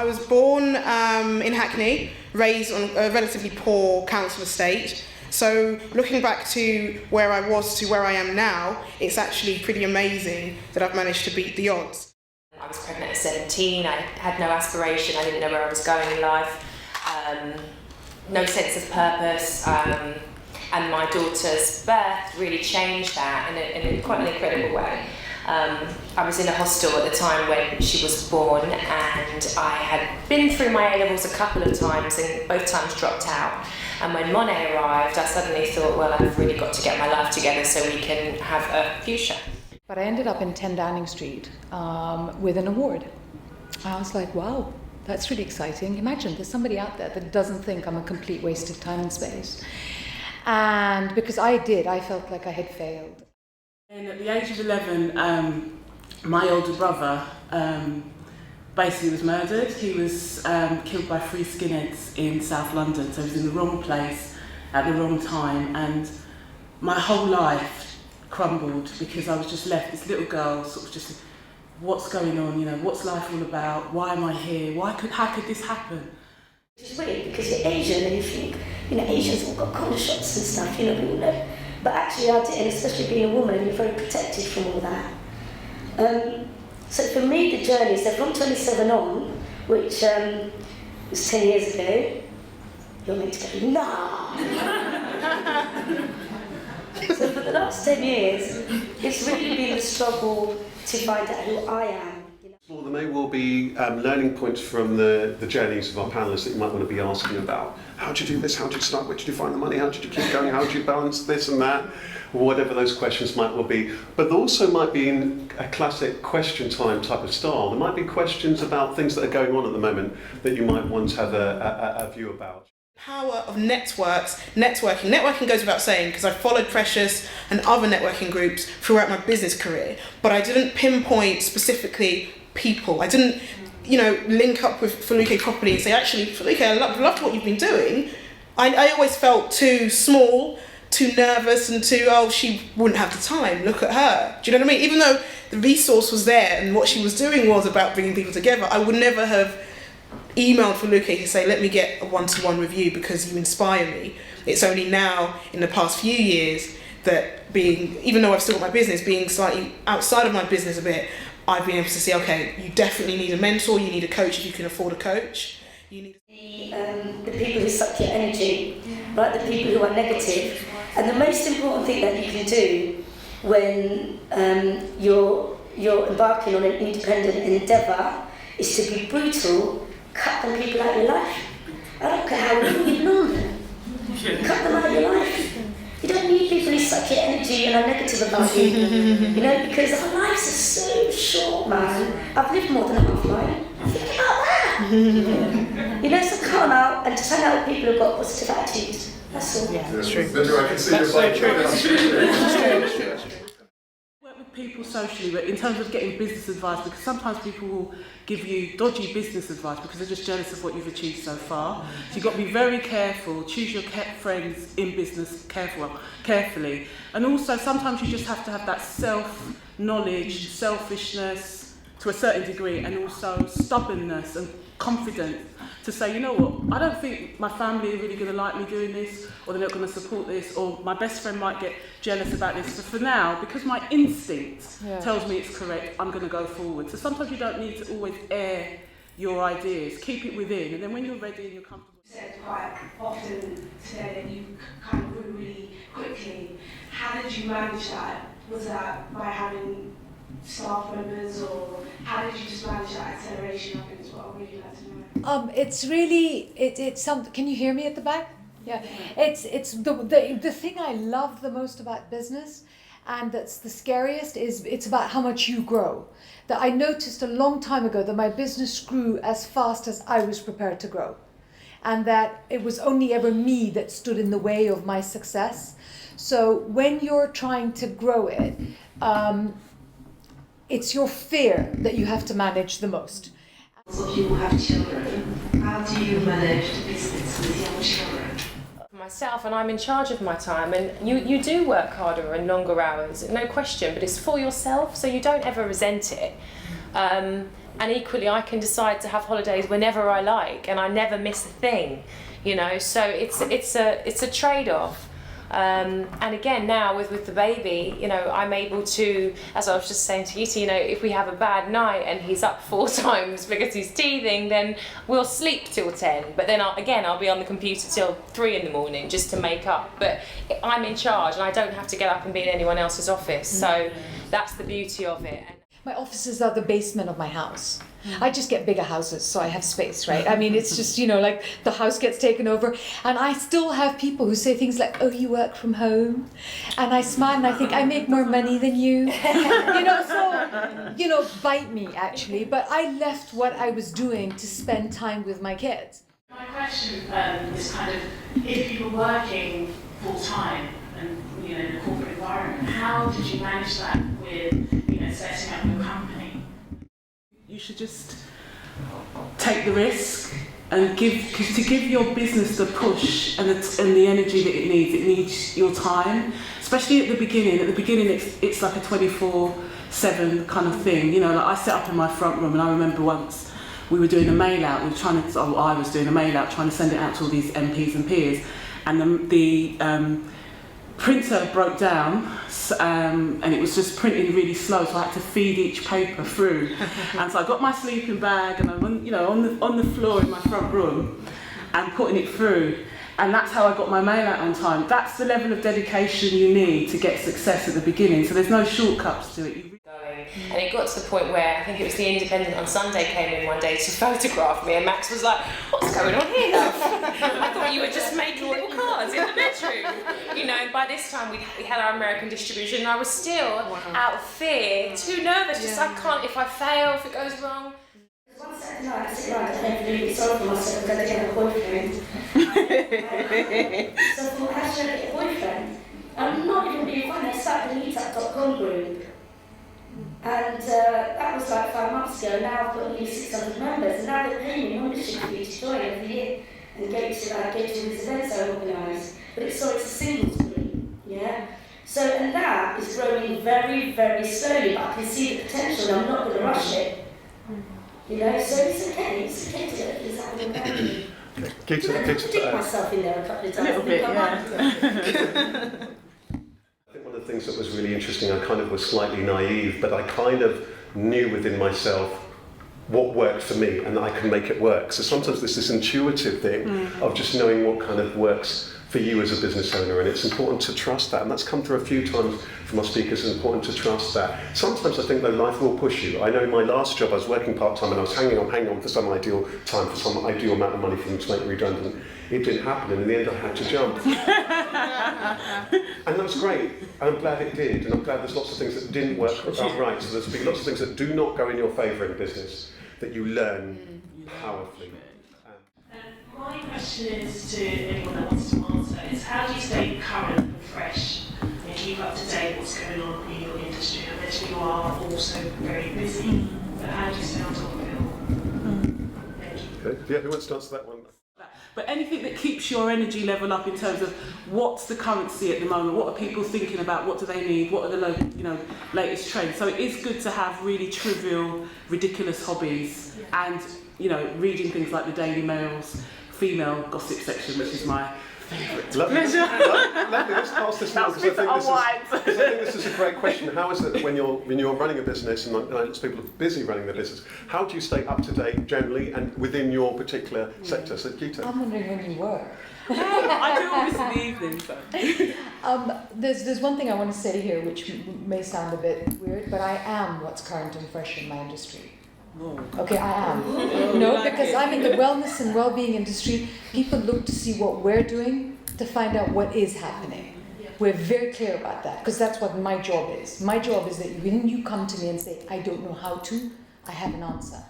I was born in Hackney, raised on a relatively poor council estate. So looking back to where I was to where I am now, it's actually pretty amazing that I've managed to beat the odds. I was pregnant at 17, I had no aspiration, I didn't know where I was going in life, no sense of purpose, and my daughter's birth really changed that in quite an incredible way. I was in a hostel at the time when she was born, and I had been through my A-levels a couple of times and both times dropped out. And when Monet arrived, I suddenly thought, well, I've really got to get my life together so we can have a fuchsia. But I ended up in 10 Downing Street with an award. I was like, wow, that's really exciting. Imagine there's somebody out there that doesn't think I'm a complete waste of time and space. And because I felt like I had failed. And at the age of 11, my older brother basically was murdered. He was killed by 3 skinheads in South London, so he was in the wrong place at the wrong time, and my whole life crumbled because I was just left, this little girl, sort of just, what's going on, you know, what's life all about, why am I here, how could this happen? It's weird because you're Asian and you think, you know, Asians all got corner shops and stuff, you know, people know. But actually I didn't, especially being a woman, you're very protected from all that. So for me, the journey, so from 27 on, which was 10 years ago, you're meant to go, nah! So for the last 10 years, it's really been the struggle to find out who I am. Well, there may well be learning points from the journeys of our panellists that you might want to be asking about. How did you do this? How did you start? Where did you find the money? How did you keep going? How did you balance this and that? Whatever those questions might well be. But there also might be in a classic question time type of style. There might be questions about things that are going on at the moment that you might want to have a view about. Power of networking. Networking goes without saying because I followed Precious and other networking groups throughout my business career, but I didn't pinpoint specifically people. I didn't, you know, link up with Felipe properly and say, actually, Felipe, I loved what you've been doing. I always felt too small, too nervous, and she wouldn't have the time. Look at her. Do you know what I mean? Even though the resource was there and what she was doing was about bringing people together, I would never have emailed Felipe to say, let me get a one-to-one review because you inspire me. It's only now, in the past few years, that even though I've still got my business, being slightly outside of my business a bit, I've been able to say, okay, you definitely need a mentor, you need a coach if you can afford a coach. You need the people who suck your energy, right? The people who are negative. And the most important thing that you can do when you're embarking on an independent endeavour is to be brutal, cut them people out of your life. I don't care how long you've known them. Cut them out of your life. You don't need people who suck your energy and are negative about you. You know, because our lives are so short, man. I've lived more than half mine. Think about that. You know, so come out and just hang out with people who've got positive attitudes. That's all. Yeah, that's true. I can see that's so true. That's true. Work with people socially, but in terms of getting business advice, because sometimes people will give you dodgy business advice because they're just jealous of what you've achieved so far. So you've got to be very careful, choose your friends in business carefully. And also sometimes you just have to have that self-knowledge, selfishness to a certain degree, and also stubbornness and confidence to say, you know what, I don't think my family are really going to like me doing this, or they're not going to support this, or my best friend might get jealous about this. But for now, because my instinct tells me it's correct, I'm going to go forward. So sometimes you don't need to always air your ideas. Keep it within, and then when you're ready and you're comfortable. You said quite often today that you kind of grew really quickly. How did you manage that? Was that by having staff members, or how did you just manage that acceleration? I think is what I'd really like to know. It's really it's some. Can you hear me at the back? Yeah. It's the thing I love the most about business, and that's the scariest, is it's about how much you grow. That I noticed a long time ago that my business grew as fast as I was prepared to grow, and that it was only ever me that stood in the way of my success. So when you're trying to grow it, it's your fear that you have to manage the most. So if you have children, how do you manage the business with young children? For myself, and I'm in charge of my time, and you do work harder and longer hours, no question, but it's for yourself, so you don't ever resent it. and equally I can decide to have holidays whenever I like, and I never miss a thing, you know. So it's a trade-off. And again, now with the baby, you know, I'm able to, as I was just saying to you, you know, if we have a bad night and he's up 4 times because he's teething, then we'll sleep till 10. But then I'll be on the computer till 3 in the morning just to make up. But I'm in charge, and I don't have to get up and be in anyone else's office. So that's the beauty of it. My offices are the basement of my house. I just get bigger houses, so I have space, right? I mean, it's just, you know, like the house gets taken over, and I still have people who say things like, "Oh, you work from home," and I smile and I think I make more money than you, you know. So, you know, bite me actually. But I left what I was doing to spend time with my kids. My question is kind of, if you were working full time and, you know, in a corporate environment, how did you manage that with, you know, setting up your company? You should just take the risk and give your business the push and the energy that it needs. It needs your time, especially at the beginning. At the beginning, it's like a 24/7 kind of thing. You know, like I set up in my front room, and I remember once we were doing a mail out. I was doing a mail out, trying to send it out to all these MPs and peers, and the printer broke down, and it was just printing really slow, so I had to feed each paper through. And so I got my sleeping bag, and I went, you know, on the floor in my front room, and putting it through. And that's how I got my mail out on time. That's the level of dedication you need to get success at the beginning. So there's no shortcuts to it. And it got to the point where I think it was the Independent on Sunday came in one day to photograph me, and Max was like, "What's going on here, love? I thought you were just making little cards in the bedroom." You know, and by this time we had our American distribution, and I was still out of fear, too nervous, just I can't, if I fail, if it goes wrong. One Saturday night, I sit around and I really sorry for myself because I didn't have a boyfriend. So I thought, how should I get a boyfriend? I'm not even being funny, I started a meetup.com group. And that was like 5 months ago. Now I've got nearly 600 members, and now they're paying me membership fee to join every year and go to these events I organise. But it's a singles group, yeah. So, and that is growing very, very slowly, but I can see the potential, and I'm not going to rush it. You know, so it's okay to let things happen around me. I dig myself in there a couple of times. A little bit, yeah. One of the things that was really interesting, I kind of was slightly naive, but I kind of knew within myself what worked for me, and I can make it work. So sometimes there's this intuitive thing of just knowing what kind of works for you as a business owner, and it's important to trust that, and that's come through a few times from our speakers. It's important to trust that. Sometimes I think that life will push you. I know in my last job I was working part-time, and I was hanging on for some ideal time, for some ideal amount of money for them to make me redundant. It didn't happen, and in the end I had to jump. And that was great, and I'm glad it did, and I'm glad there's lots of things that didn't work out right, so there's been lots of things that do not go in your favour in business that you learn powerfully. My question is to anyone that wants to answer is, how do you stay current and fresh and keep up to date what's going on in your industry? I mentioned you are also very busy, but how do you stay on top of it all? Thank you. Okay. Yeah, who wants to answer that one? But anything that keeps your energy level up in terms of what's the currency at the moment, what are people thinking about, what do they need, what are the latest trends. So it is good to have really trivial, ridiculous hobbies, and reading things like the Daily Mail's female gossip section, which is my favourite pleasure. Lovely. Let's pass this now, because I think this is a great question. How is it when you're running a business, and lots of people are busy running their business, how do you stay up to date generally and within your particular sector? So, Gita. I'm wondering when you work. I do all this in the evening. So. There's one thing I want to say here, which may sound a bit weird, but I am what's current and fresh in my industry. Okay, I am. No, because I'm in the wellness and well-being industry. People look to see what we're doing to find out what is happening. We're very clear about that, because that's what my job is. My job is that when you come to me and say, I don't know how to, I have an answer.